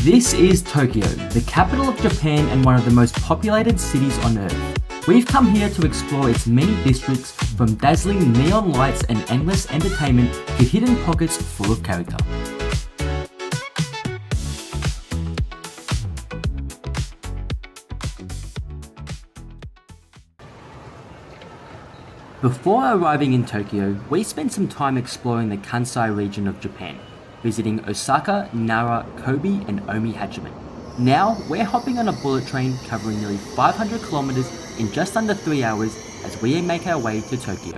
This is Tokyo, the capital of Japan and one of the most populated cities on earth. We've come here to explore its many districts, from dazzling neon lights and endless entertainment to hidden pockets full of character. Before arriving in Tokyo, we spent some time exploring the Kansai region of Japan, visiting Osaka, Nara, Kobe and Omi-Hachiman. Now, we're hopping on a bullet train covering nearly 500 kilometers in just under 3 hours as we make our way to Tokyo.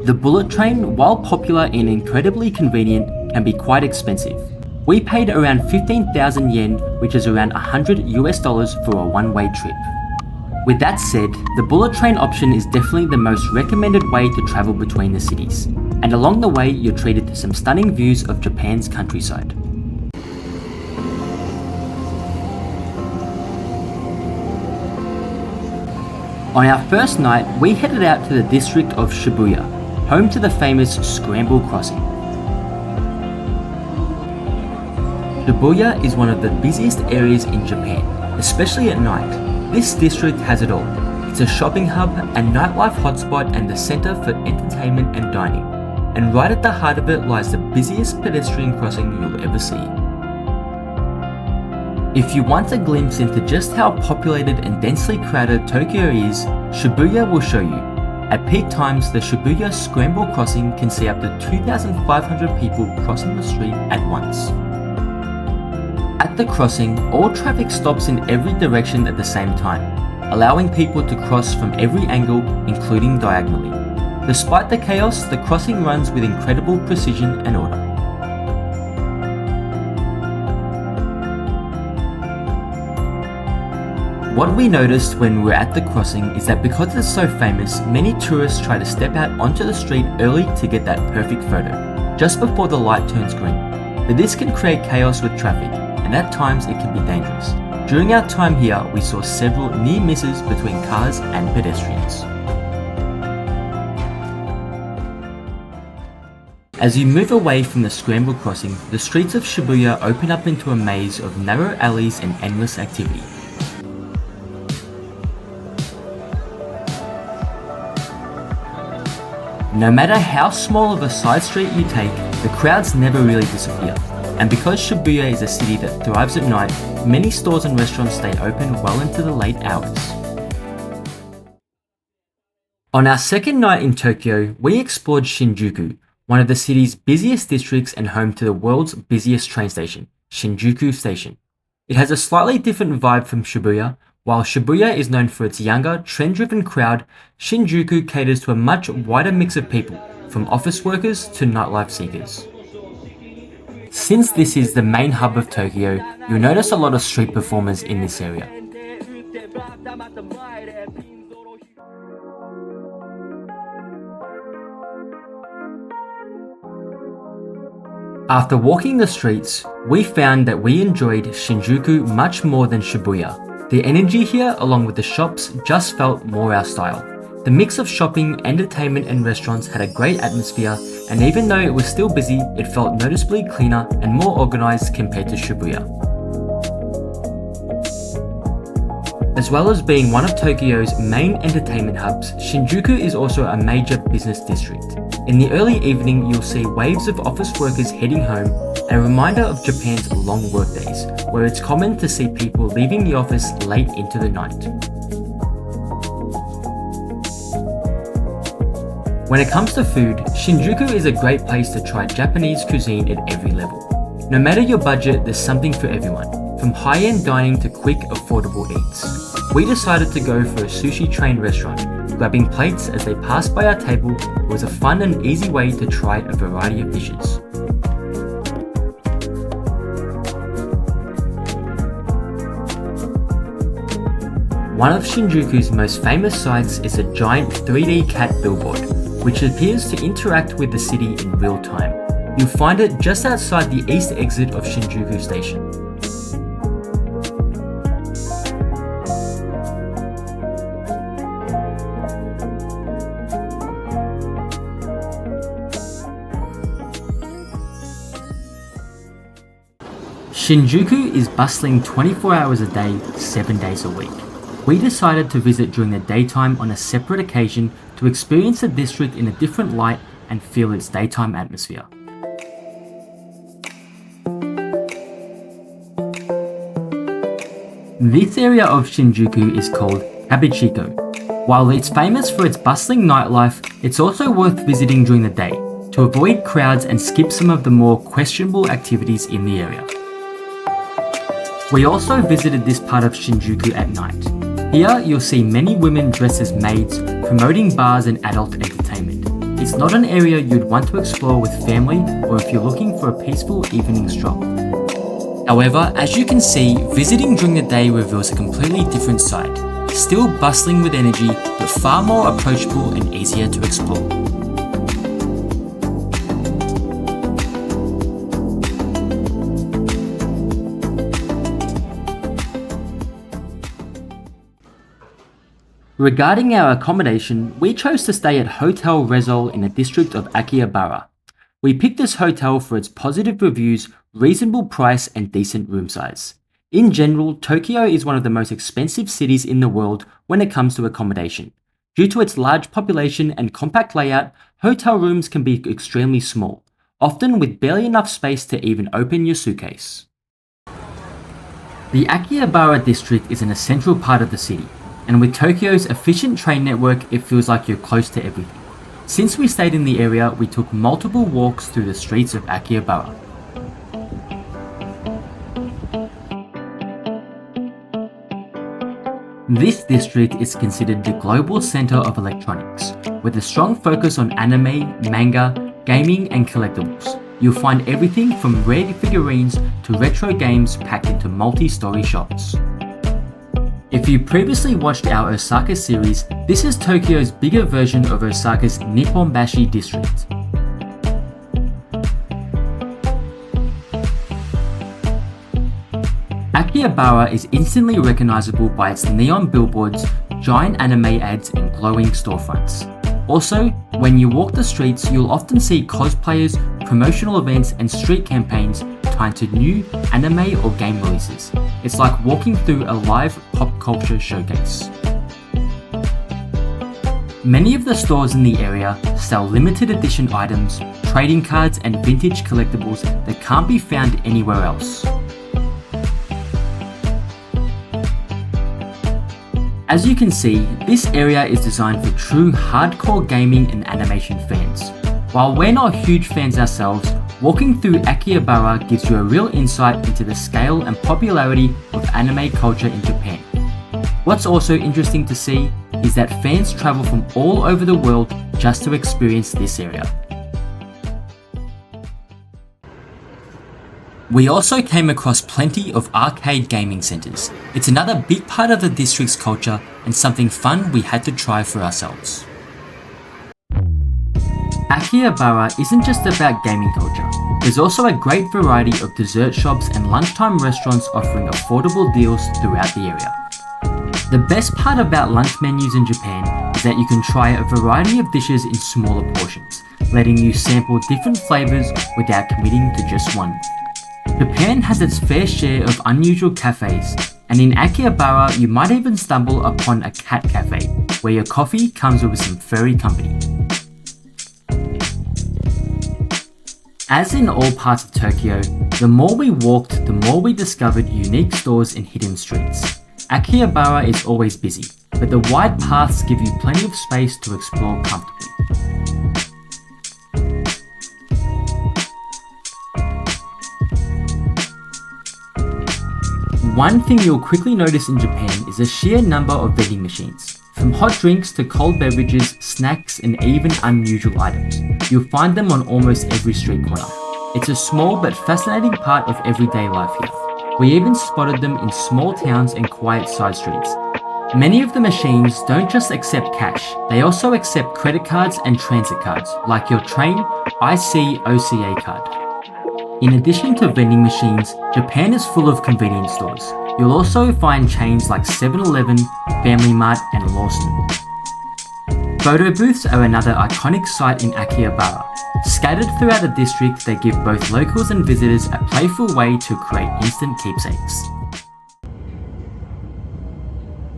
The bullet train, while popular and incredibly convenient, can be quite expensive. We paid around 15,000 yen, which is around $100 for a one-way trip. With that said, the bullet train option is definitely the most recommended way to travel between the cities, and along the way you're treated to some stunning views of Japan's countryside. On our first night, we headed out to the district of Shibuya, home to the famous Scramble Crossing. Shibuya is one of the busiest areas in Japan, especially at night. This district has it all. It's a shopping hub, a nightlife hotspot and the center for entertainment and dining. And right at the heart of it lies the busiest pedestrian crossing you'll ever see. If you want a glimpse into just how populated and densely crowded Tokyo is, Shibuya will show you. At peak times, the Shibuya Scramble Crossing can see up to 2,500 people crossing the street at once. At the crossing, all traffic stops in every direction at the same time, allowing people to cross from every angle, including diagonally. Despite the chaos, the crossing runs with incredible precision and order. What we noticed when we were at the crossing is that because it's so famous, many tourists try to step out onto the street early to get that perfect photo, just before the light turns green. But this can create chaos with traffic, and at times it can be dangerous. During our time here, we saw several near misses between cars and pedestrians. As you move away from the Scramble Crossing, the streets of Shibuya open up into a maze of narrow alleys and endless activity. No matter how small of a side street you take, the crowds never really disappear. And because Shibuya is a city that thrives at night, many stores and restaurants stay open well into the late hours. On our second night in Tokyo, we explored Shinjuku, one of the city's busiest districts and home to the world's busiest train station, Shinjuku Station. It has a slightly different vibe from Shibuya. While Shibuya is known for its younger, trend-driven crowd, Shinjuku caters to a much wider mix of people, from office workers to nightlife seekers. Since this is the main hub of Tokyo, you'll notice a lot of street performers in this area. After walking the streets, we found that we enjoyed Shinjuku much more than Shibuya. The energy here, along with the shops, just felt more our style. The mix of shopping, entertainment and restaurants had a great atmosphere, and even though it was still busy, it felt noticeably cleaner and more organized compared to Shibuya. As well as being one of Tokyo's main entertainment hubs, Shinjuku is also a major business district. In the early evening, you'll see waves of office workers heading home, a reminder of Japan's long workdays, where it's common to see people leaving the office late into the night. When it comes to food, Shinjuku is a great place to try Japanese cuisine at every level. No matter your budget, there's something for everyone, from high-end dining to quick, affordable eats. We decided to go for a sushi train restaurant. Grabbing plates as they passed by our table was a fun and easy way to try a variety of dishes. One of Shinjuku's most famous sights is a giant 3D cat billboard, which appears to interact with the city in real time. You'll find it just outside the east exit of Shinjuku Station. Shinjuku is bustling 24 hours a day, 7 days a week. We decided to visit during the daytime on a separate occasion to experience the district in a different light and feel its daytime atmosphere. This area of Shinjuku is called Kabuchiko. While it's famous for its bustling nightlife, it's also worth visiting during the day to avoid crowds and skip some of the more questionable activities in the area. We also visited this part of Shinjuku at night. Here you'll see many women dressed as maids promoting bars and adult entertainment. It's not an area you'd want to explore with family or if you're looking for a peaceful evening stroll. However, as you can see, visiting during the day reveals a completely different side. Still bustling with energy, but far more approachable and easier to explore. Regarding our accommodation, we chose to stay at Hotel Resol in the district of Akihabara. We picked this hotel for its positive reviews, reasonable price and decent room size. In general, Tokyo is one of the most expensive cities in the world when it comes to accommodation. Due to its large population and compact layout, hotel rooms can be extremely small, often with barely enough space to even open your suitcase. The Akihabara district is an essential part of the city, and with Tokyo's efficient train network, it feels like you're close to everything. Since we stayed in the area, we took multiple walks through the streets of Akihabara. This district is considered the global center of electronics, with a strong focus on anime, manga, gaming and collectibles. You'll find everything from rare figurines to retro games packed into multi-story shops. If you previously watched our Osaka series, this is Tokyo's bigger version of Osaka's Nipponbashi district. Akihabara is instantly recognizable by its neon billboards, giant anime ads and glowing storefronts. Also, when you walk the streets, you'll often see cosplayers, promotional events and street campaigns tied to new anime or game releases. It's like walking through a live pop culture showcase. Many of the stores in the area sell limited edition items, trading cards and vintage collectibles that can't be found anywhere else. As you can see, this area is designed for true hardcore gaming and animation fans. While we're not huge fans ourselves, walking through Akihabara gives you a real insight into the scale and popularity of anime culture in Japan. What's also interesting to see is that fans travel from all over the world just to experience this area. We also came across plenty of arcade gaming centers. It's another big part of the district's culture and something fun we had to try for ourselves. Akihabara isn't just about gaming culture. There's also a great variety of dessert shops and lunchtime restaurants offering affordable deals throughout the area. The best part about lunch menus in Japan is that you can try a variety of dishes in smaller portions, letting you sample different flavors without committing to just one. Japan has its fair share of unusual cafes, and in Akihabara you might even stumble upon a cat cafe, where your coffee comes with some furry company. As in all parts of Tokyo, the more we walked, the more we discovered unique stores and hidden streets. Akihabara is always busy, but the wide paths give you plenty of space to explore comfortably. One thing you'll quickly notice in Japan is the sheer number of vending machines. From hot drinks to cold beverages, snacks and even unusual items. You'll find them on almost every street corner. It's a small but fascinating part of everyday life here. We even spotted them in small towns and quiet side streets. Many of the machines don't just accept cash, they also accept credit cards and transit cards, like your train ICOCA card. In addition to vending machines, Japan is full of convenience stores. You'll also find chains like 7-Eleven, Family Mart and Lawson. Photo booths are another iconic site in Akihabara. Scattered throughout the district, they give both locals and visitors a playful way to create instant keepsakes.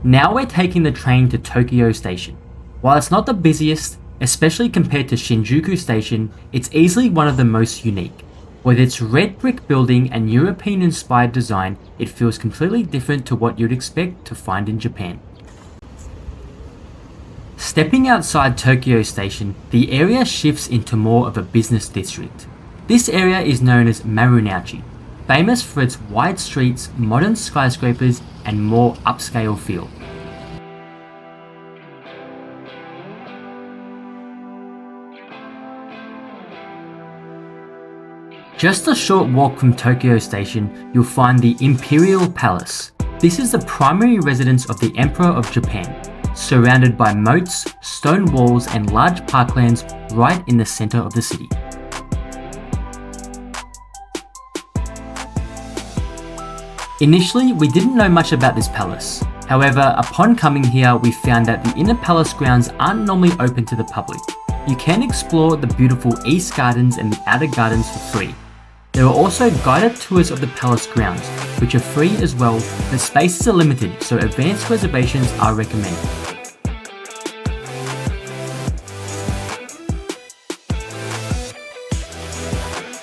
Now we're taking the train to Tokyo Station. While it's not the busiest, especially compared to Shinjuku Station, it's easily one of the most unique. With its red brick building and European-inspired design, it feels completely different to what you'd expect to find in Japan. Stepping outside Tokyo Station, the area shifts into more of a business district. This area is known as Marunouchi, famous for its wide streets, modern skyscrapers, and more upscale feel. Just a short walk from Tokyo Station, you'll find the Imperial Palace. This is the primary residence of the Emperor of Japan, surrounded by moats, stone walls, and large parklands right in the center of the city. Initially, we didn't know much about this palace. However, upon coming here, we found that the inner palace grounds aren't normally open to the public. You can explore the beautiful East Gardens and the Outer Gardens for free. There are also guided tours of the palace grounds, which are free as well, but spaces are limited, so advanced reservations are recommended.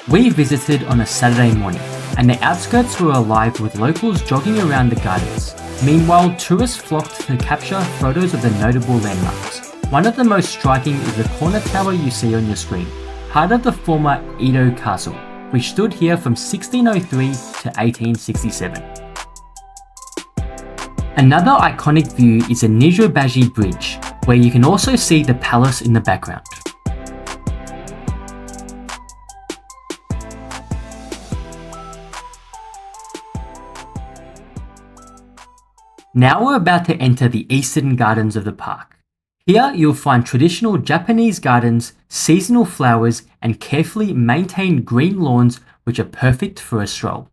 We visited on a Saturday morning, and the outskirts were alive with locals jogging around the gardens. Meanwhile, tourists flocked to capture photos of the notable landmarks. One of the most striking is the corner tower you see on your screen, part of the former Edo Castle, which stood here from 1603 to 1867. Another iconic view is the Nijubashi Bridge, where you can also see the palace in the background. Now we're about to enter the eastern gardens of the park. Here you'll find traditional Japanese gardens, seasonal flowers, and carefully maintained green lawns which are perfect for a stroll.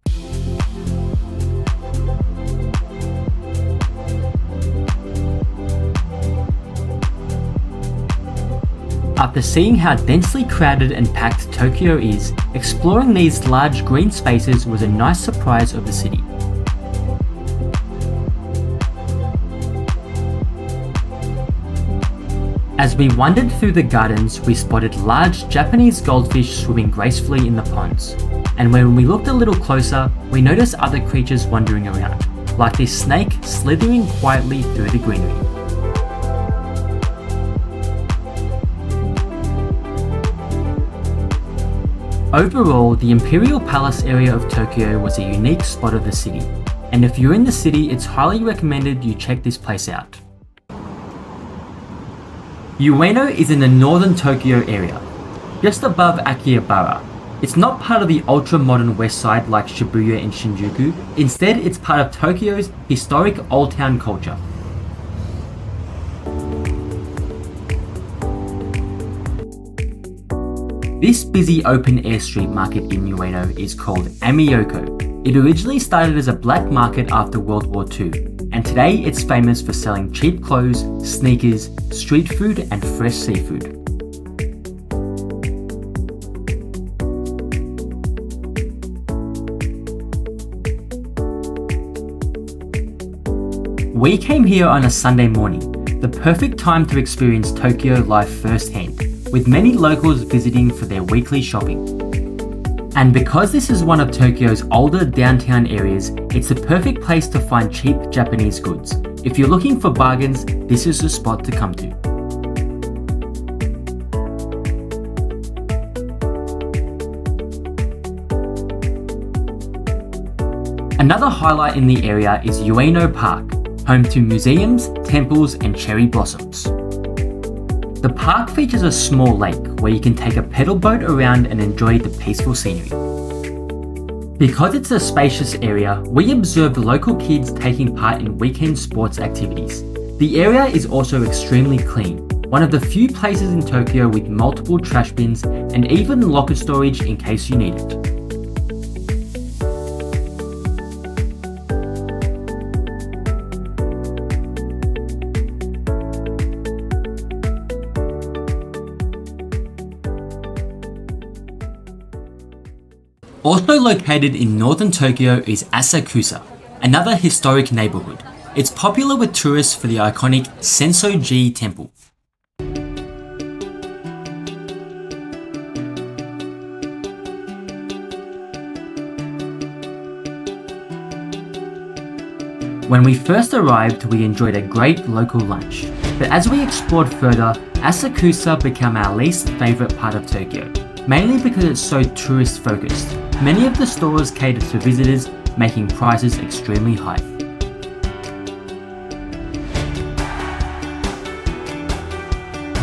After seeing how densely crowded and packed Tokyo is, exploring these large green spaces was a nice surprise of the city. As we wandered through the gardens, we spotted large Japanese goldfish swimming gracefully in the ponds. And when we looked a little closer, we noticed other creatures wandering around, like this snake slithering quietly through the greenery. Overall, the Imperial Palace area of Tokyo was a unique spot of the city, and if you're in the city, it's highly recommended you check this place out. Ueno is in the northern Tokyo area, just above Akihabara. It's not part of the ultra-modern west side like Shibuya and Shinjuku, instead it's part of Tokyo's historic old town culture. This busy open-air street market in Ueno is called Amiyoko. It originally started as a black market after World War II, and today it's famous for selling cheap clothes, sneakers, street food, and fresh seafood. We came here on a Sunday morning, the perfect time to experience Tokyo life firsthand, with many locals visiting for their weekly shopping. And because this is one of Tokyo's older downtown areas, it's the perfect place to find cheap Japanese goods. If you're looking for bargains, this is the spot to come to. Another highlight in the area is Ueno Park, home to museums, temples, and cherry blossoms. The park features a small lake where you can take a pedal boat around and enjoy the peaceful scenery. Because it's a spacious area, we observed local kids taking part in weekend sports activities. The area is also extremely clean, one of the few places in Tokyo with multiple trash bins and even locker storage in case you need it. Also located in northern Tokyo is Asakusa, another historic neighborhood. It's popular with tourists for the iconic Sensō-ji Temple. When we first arrived, we enjoyed a great local lunch, but as we explored further, Asakusa became our least favourite part of Tokyo, mainly because it's so tourist focused. Many of the stores cater to visitors, making prices extremely high.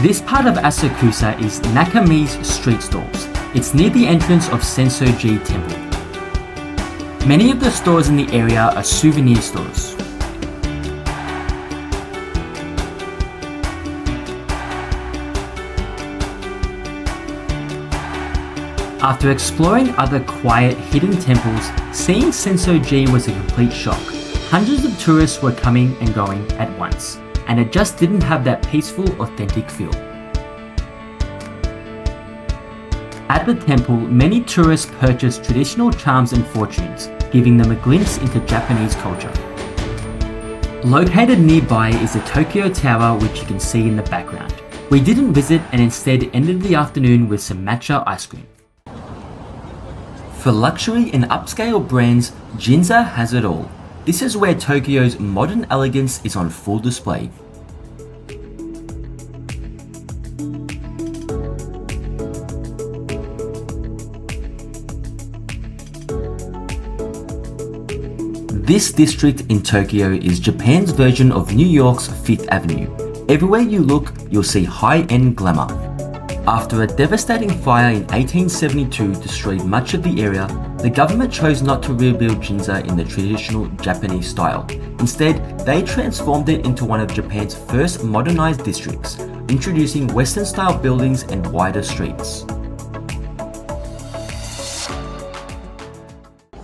This part of Asakusa is Nakami's street stalls. It's near the entrance of Sensō-ji Temple. Many of the stores in the area are souvenir stores. After exploring other quiet, hidden temples, seeing Sensō-ji was a complete shock. Hundreds of tourists were coming and going at once, and it just didn't have that peaceful, authentic feel. At the temple, many tourists purchased traditional charms and fortunes, giving them a glimpse into Japanese culture. Located nearby is the Tokyo Tower, which you can see in the background. We didn't visit and instead ended the afternoon with some matcha ice cream. For luxury and upscale brands, Ginza has it all. This is where Tokyo's modern elegance is on full display. This district in Tokyo is Japan's version of New York's Fifth Avenue. Everywhere you look, you'll see high-end glamour. After a devastating fire in 1872 destroyed much of the area, the government chose not to rebuild Ginza in the traditional Japanese style. Instead, they transformed it into one of Japan's first modernized districts, introducing Western-style buildings and wider streets.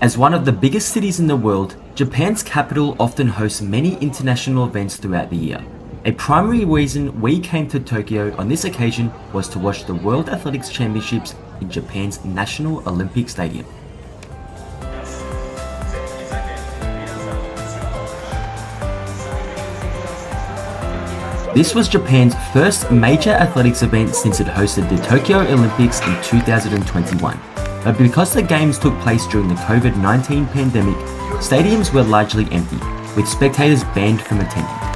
As one of the biggest cities in the world, Japan's capital often hosts many international events throughout the year. A primary reason we came to Tokyo on this occasion was to watch the World Athletics Championships in Japan's National Olympic Stadium. This was Japan's first major athletics event since it hosted the Tokyo Olympics in 2021. But because the games took place during the COVID-19 pandemic, stadiums were largely empty, with spectators banned from attending.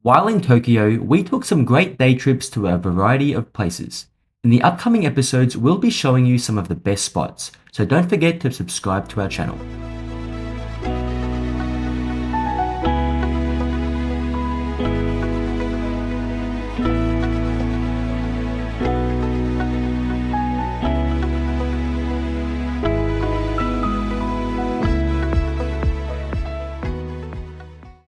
While in Tokyo, we took some great day trips to a variety of places. In the upcoming episodes, we'll be showing you some of the best spots, so don't forget to subscribe to our channel.